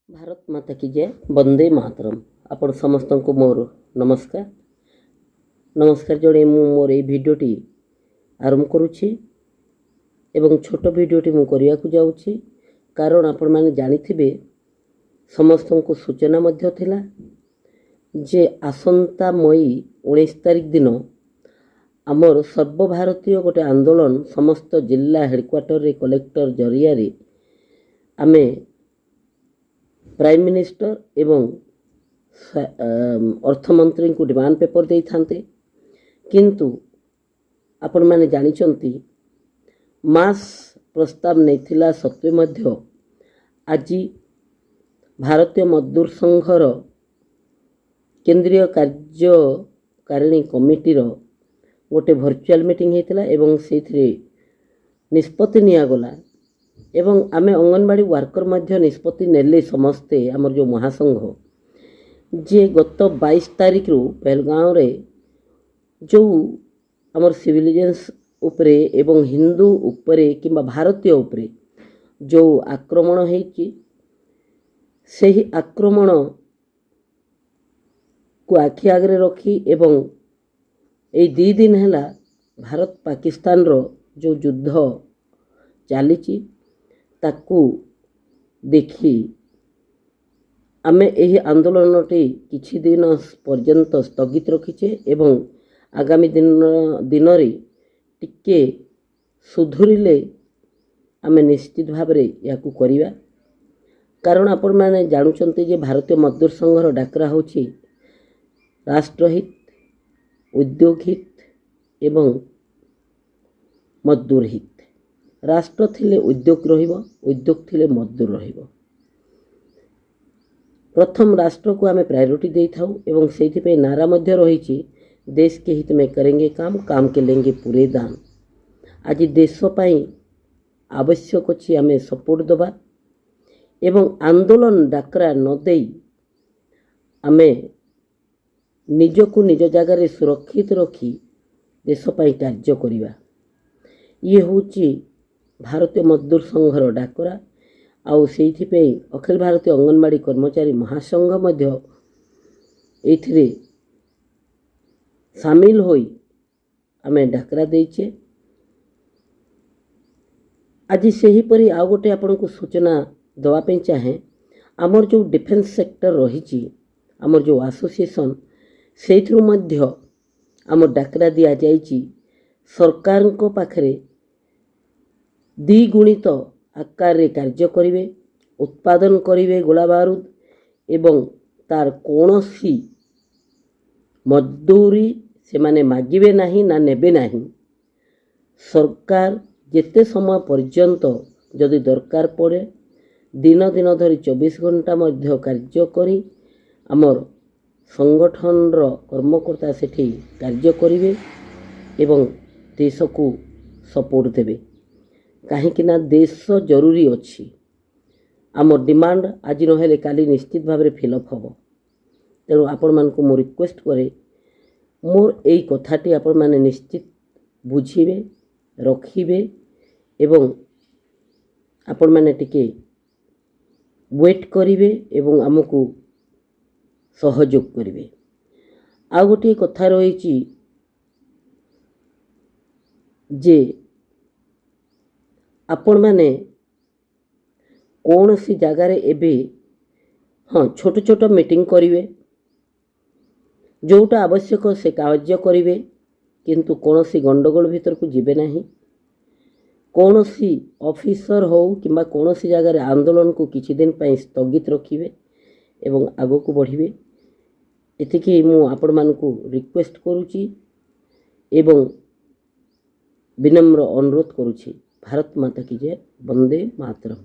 भारत माता की जय वंदे मातरम। आपण समस्त को मोर नमस्कार नमस्कार जोड़े मोर ये भिडटी आरंभ करुच्ची एवं छोट भिडटी मु करिया को जाउची कारण आपण माने जानिथिबे समस्त को सूचना मध्य थिला जे आसंता मई 19 तारिख दिन आमर सर्वभारतीय गोटे आंदोलन समस्त जिला हेडक्वार्टर रे कलेक्टर जरिया रे आमे प्राइम मिनिस्टर एवं अर्थमंत्री को डिमांड पेपर दे थांते किंतु आपण माने जानिचंती मास प्रस्ताव नहीं सत्वे मध्य आज भारतीय मजदूर संघर केंद्रीय कार्यकारिणी कमिटीर गोटे भर्चुआल मीटिंग होता एवं से निष्पत्ति निगला एवं आमे अंगनवाड़ी वर्कर मध्य निष्पत्ति नेले समस्ते आमर जो महासंघ जे गत 22 तारिख रु पहलगाँव रे जो आमर सिविलियंस उपरे एवं हिंदू उपरे किंबा भारतीय उपरे जो आक्रमण होइछि सेही आक्रमण को आखि आगरे रखी एवं ए 2 दिन हैला भारत पाकिस्तान रो जो युद्ध चलीची ताकू देखी आमे एही आंदोलनटी किछि दिन पर्यंत स्थगित रखीचे एवं आगामी दिन रे टिके सुधुरिले आमे निश्चित भाव रे याकू करिवा कारण आपण माने जानुचंती जे भारतीय मजदूर संघर डाकरा होछि राष्ट्रहित उद्योग हित एवं मजदूर हित राष्ट्र थिले उद्योग रहिबो उद्योग थिले मजदूर रहिबो प्रथम राष्ट्र को आमे प्रायोरिटी दे थाउ एवं सेथि पे नारा मध्य रहिछि देश के हित में करेंगे काम काम के लेंगे पूरे दाम आज देश पई आवश्यक अछि आमे सपोर्ट दबा एवं आंदोलन डाकरा न देई आमे निजको निज जगह रे सुरक्षित रखी देश पई कार्य करिवा ये होछि भारतीय मजदूर संघर डाकरा आउ सेथि पे अखिल भारतीय अंगनवाड़ी कर्मचारी महासंघ मध्य एथिरे शामिल होई आमे डाकरा देइछे आज सेही परी आ गोटे आपन को सूचना दवा पे चाहे आमर जो डिफेंस सेक्टर रहिछि आमर जो एसोसिएशन सेथरु मध्य आमर डाकरा दिया जाइछि सरकार को पाखरे द्विगुणित आकार रे कार्य करिवे उत्पादन करिवे गोला बारूद एवं तार कोनोसी मजदूरी से माने मागिबे नाही ना नेबे नाही सरकार जेते समय पर्यंत जदि दरकार पड़े दिन दिन धरी 24 घंटा मध्य कार्य करी आमर संगठन रो कर्मकर्ता सेठी कार्य करिवे एवं देश को सपोर्ट देबे कहीं ना देश जरूरी अच्छी आम डिमांड आज नहेले काली निश्चित भाव में फिलअप हम तेणु आपण मान को मो रिक्वेस्ट करे मोर यही कथाटी आपण माने निश्चित बुझीबे रखिबे एवं आपण माने टिके वेट करिवे एवं आमको सहयोग करिवे आ गोटे कथा रही जे आपण माने कौन सी जगार एबे हाँ छोट छोट मीटिंग करिवे जोटा आवश्यक से कार्य करिवे किंतु कौन सी गंडगोल भीतर को जीवे नहीं कौन सी ऑफिसर हो किंबा कौन सी जगार आंदोलन को किछि दिन पई स्थगित रखिवे एवं आगो को बढ़िवे एतिकी मु आपण मान को रिक्वेस्ट करूची एवं विनम्र अनुरोध करूची। भारत माता की जय वंदे मातरम।